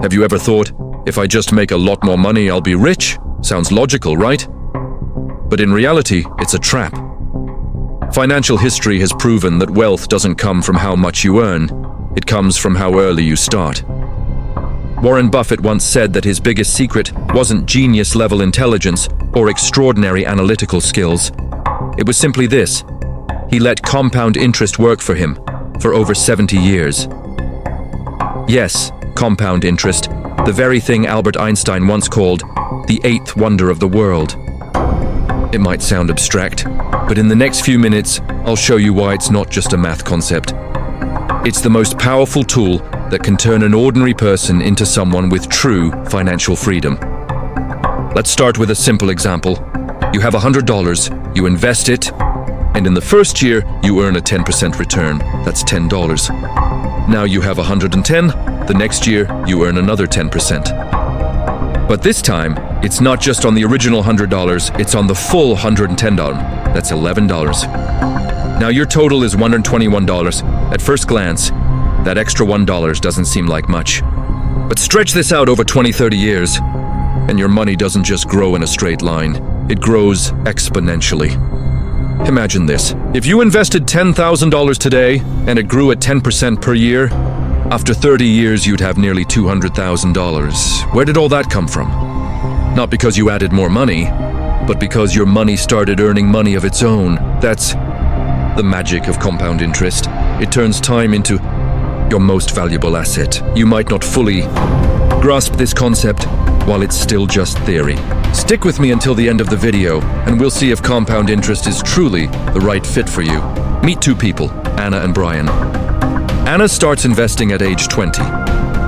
Have you ever thought, if I just make a lot more money, I'll be rich? Sounds logical, right? But in reality, it's a trap. Financial history has proven that wealth doesn't come from how much you earn, it comes from how early you start. Warren Buffett once said that his biggest secret wasn't genius-level intelligence or extraordinary analytical skills. It was simply this: he let compound interest work for him for over 70 years. Yes, compound interest, the very thing Albert Einstein once called the eighth wonder of the world. It might sound abstract, but in the next few minutes, I'll show you why it's not just a math concept. It's the most powerful tool that can turn an ordinary person into someone with true financial freedom. Let's start with a simple example. You have $100, you invest it, and in the first year, you earn a 10% return. That's $10. Now you have 110, the next year, you earn another 10%. But this time, it's not just on the original $100, it's on the full $110. That's $11. Now your total is $121. At first glance, that extra $1 doesn't seem like much. But stretch this out over 20-30 years, and your money doesn't just grow in a straight line, it grows exponentially. Imagine this: if you invested $10,000 today and it grew at 10% per year, after 30 years you'd have nearly $200,000. Where did all that come from? Not because you added more money, but because your money started earning money of its own. That's the magic of compound interest. It turns time into your most valuable asset. You might not fully grasp this concept while it's still just theory. Stick with me until the end of the video, and we'll see if compound interest is truly the right fit for you. Meet two people, Anna and Brian. Anna starts investing at age 20.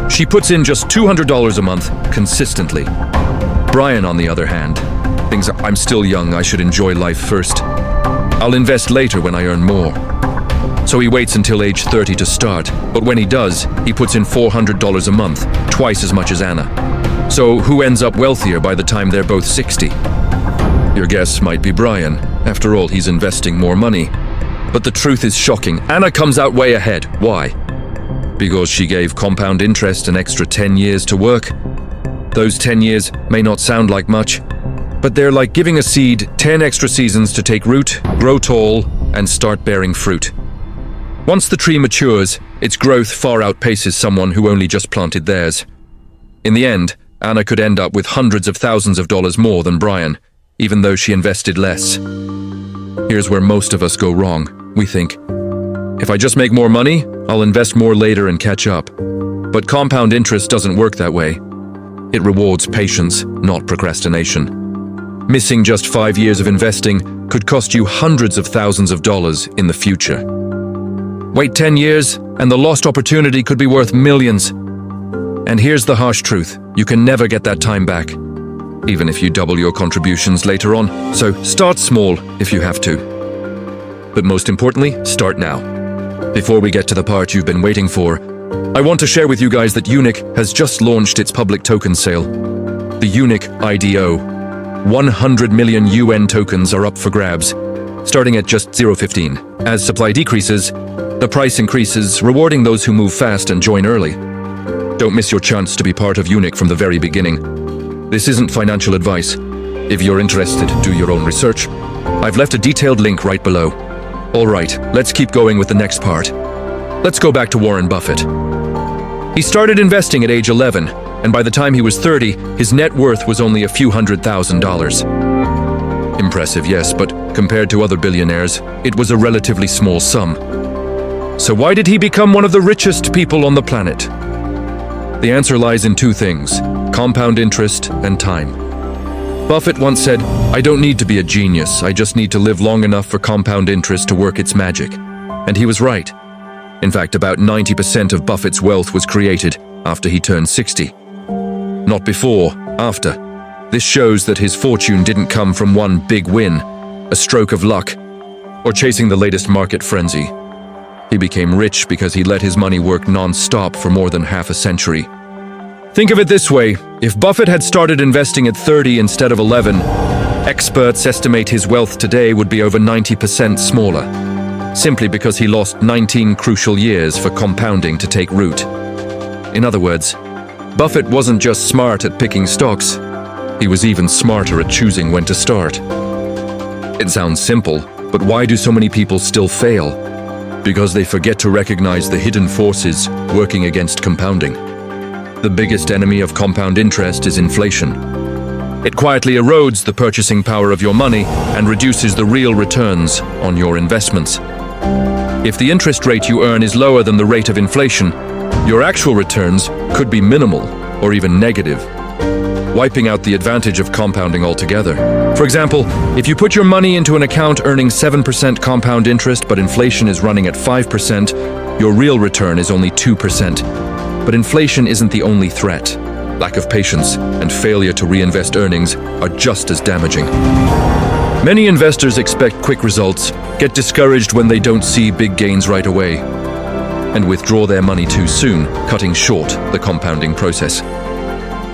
She puts in just $200 a month consistently. Brian, on the other hand, thinks, I'm still young, I should enjoy life first. I'll invest later when I earn more. So he waits until age 30 to start, but when he does, he puts in $400 a month, twice as much as Anna. So who ends up wealthier by the time they're both 60? Your guess might be Brian. After all, he's investing more money. But the truth is shocking. Anna comes out way ahead. Why? Because she gave compound interest an extra 10 years to work. Those 10 years may not sound like much, but they're like giving a seed 10 extra seasons to take root, grow tall, and start bearing fruit. Once the tree matures, its growth far outpaces someone who only just planted theirs. In the end, Anna could end up with hundreds of thousands of dollars more than Brian, even though she invested less. Here's where most of us go wrong. We think, if I just make more money, I'll invest more later and catch up. But compound interest doesn't work that way. It rewards patience, not procrastination. Missing just 5 years of investing could cost you hundreds of thousands of dollars in the future. Wait 10 years, and the lost opportunity could be worth millions. And here's the harsh truth: you can never get that time back, even if you double your contributions later on. So start small if you have to. But most importantly, start now. Before we get to the part you've been waiting for, I want to share with you guys that Unic has just launched its public token sale. The Unic IDO. 100 million UN tokens are up for grabs, starting at just 0.15. As supply decreases, the price increases, rewarding those who move fast and join early. Don't miss your chance to be part of Unic from the very beginning. This isn't financial advice. If you're interested, do your own research. I've left a detailed link right below. All right, let's keep going with the next part. Let's go back to Warren Buffett. He started investing at age 11, and by the time he was 30, his net worth was only a few $100,000. Impressive, yes, but compared to other billionaires, it was a relatively small sum. So why did he become one of the richest people on the planet? The answer lies in two things: compound interest and time. Buffett once said, "I don't need to be a genius, I just need to live long enough for compound interest to work its magic." And he was right. In fact, about 90% of Buffett's wealth was created after he turned 60. Not before, after. This shows that his fortune didn't come from one big win, a stroke of luck, or chasing the latest market frenzy. He became rich because he let his money work non-stop for more than half a century. Think of it this way: if Buffett had started investing at 30 instead of 11, experts estimate his wealth today would be over 90% smaller, simply because he lost 19 crucial years for compounding to take root. In other words, Buffett wasn't just smart at picking stocks, he was even smarter at choosing when to start. It sounds simple, but why do so many people still fail? Because they forget to recognize the hidden forces working against compounding. The biggest enemy of compound interest is inflation. It quietly erodes the purchasing power of your money and reduces the real returns on your investments. If the interest rate you earn is lower than the rate of inflation, your actual returns could be minimal or even negative, wiping out the advantage of compounding altogether. For example, if you put your money into an account earning 7% compound interest but inflation is running at 5%, your real return is only 2%. But inflation isn't the only threat. Lack of patience and failure to reinvest earnings are just as damaging. Many investors expect quick results, get discouraged when they don't see big gains right away, and withdraw their money too soon, cutting short the compounding process.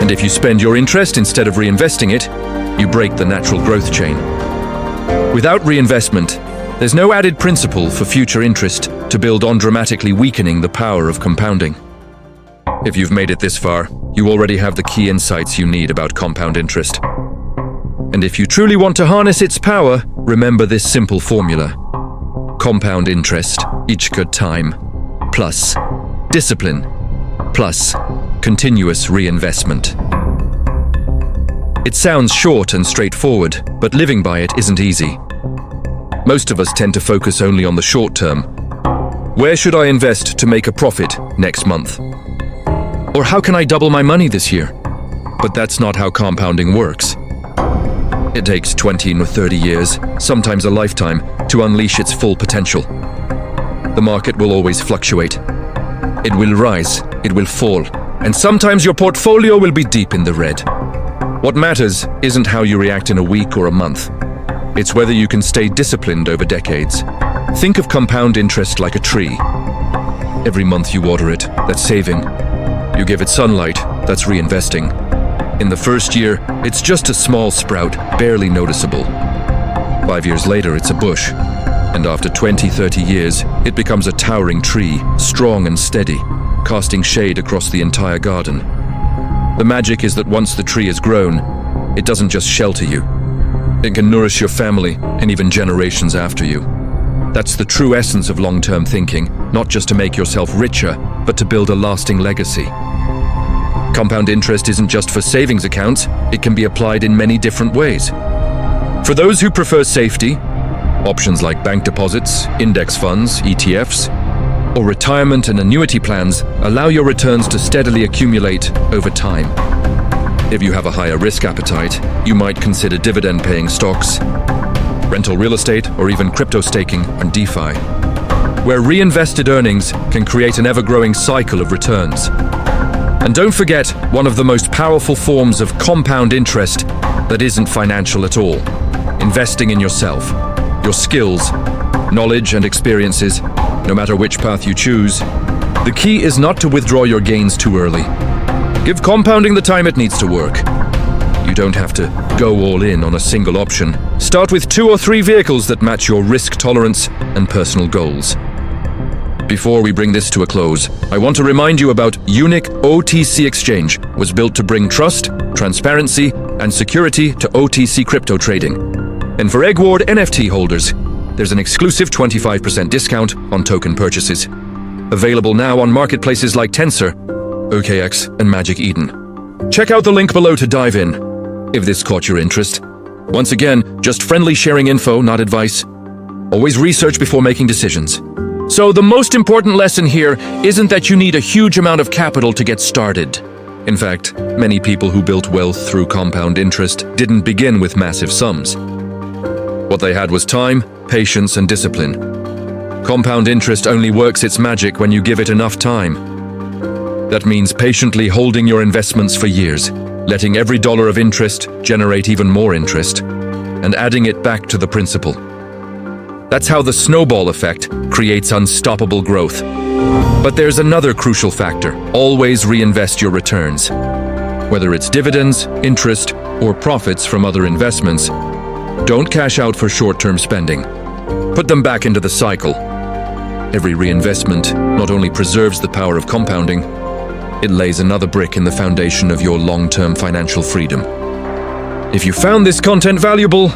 And if you spend your interest instead of reinvesting it, you break the natural growth chain. Without reinvestment, there's no added principle for future interest to build on, dramatically weakening the power of compounding. If you've made it this far, you already have the key insights you need about compound interest. And if you truly want to harness its power, remember this simple formula. Compound interest, each good time, plus discipline, plus continuous reinvestment. It sounds short and straightforward, but living by it isn't easy. Most of us tend to focus only on the short term. Where should I invest to make a profit next month? Or how can I double my money this year? But that's not how compounding works. It takes 20 or 30 years, sometimes a lifetime, to unleash its full potential. The market will always fluctuate. It will rise, it will fall, and sometimes your portfolio will be deep in the red. What matters isn't how you react in a week or a month. It's whether you can stay disciplined over decades. Think of compound interest like a tree. Every month you water it, that's saving. You give it sunlight, that's reinvesting. In the first year, it's just a small sprout, barely noticeable. 5 years later, it's a bush. And after 20, 30 years, it becomes a towering tree, strong and steady, casting shade across the entire garden. The magic is that once the tree has grown, it doesn't just shelter you. It can nourish your family and even generations after you. That's the true essence of long-term thinking, not just to make yourself richer, but to build a lasting legacy. Compound interest isn't just for savings accounts, it can be applied in many different ways. For those who prefer safety, options like bank deposits, index funds, ETFs, or retirement and annuity plans allow your returns to steadily accumulate over time. If you have a higher risk appetite, you might consider dividend-paying stocks, rental real estate, or even crypto staking and DeFi, where reinvested earnings can create an ever-growing cycle of returns. And don't forget, one of the most powerful forms of compound interest that isn't financial at all: investing in yourself, your skills, knowledge, and experiences, no matter which path you choose. The key is not to withdraw your gains too early. Give compounding the time it needs to work. You don't have to go all in on a single option. Start with 2 or 3 vehicles that match your risk tolerance and personal goals. Before we bring this to a close, I want to remind you about Unique OTC Exchange was built to bring trust, transparency, and security to OTC crypto trading. And for Eggward NFT holders, there's an exclusive 25% discount on token purchases. Available now on marketplaces like Tensor, OKX, and Magic Eden. Check out the link below to dive in, if this caught your interest. Once again, just friendly sharing info, not advice. Always research before making decisions. So the most important lesson here isn't that you need a huge amount of capital to get started. In fact, many people who built wealth through compound interest didn't begin with massive sums. What they had was time, patience, and discipline. Compound interest only works its magic when you give it enough time. That means patiently holding your investments for years, letting every dollar of interest generate even more interest, and adding it back to the principal. That's how the snowball effect creates unstoppable growth. But there's another crucial factor: always reinvest your returns. Whether it's dividends, interest, or profits from other investments, don't cash out for short-term spending. Put them back into the cycle. Every reinvestment not only preserves the power of compounding, it lays another brick in the foundation of your long-term financial freedom. If you found this content valuable,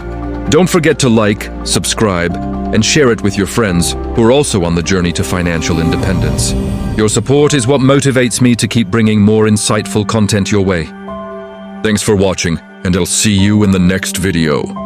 don't forget to like, subscribe, and share it with your friends who are also on the journey to financial independence. Your support is what motivates me to keep bringing more insightful content your way. Thanks for watching, and I'll see you in the next video.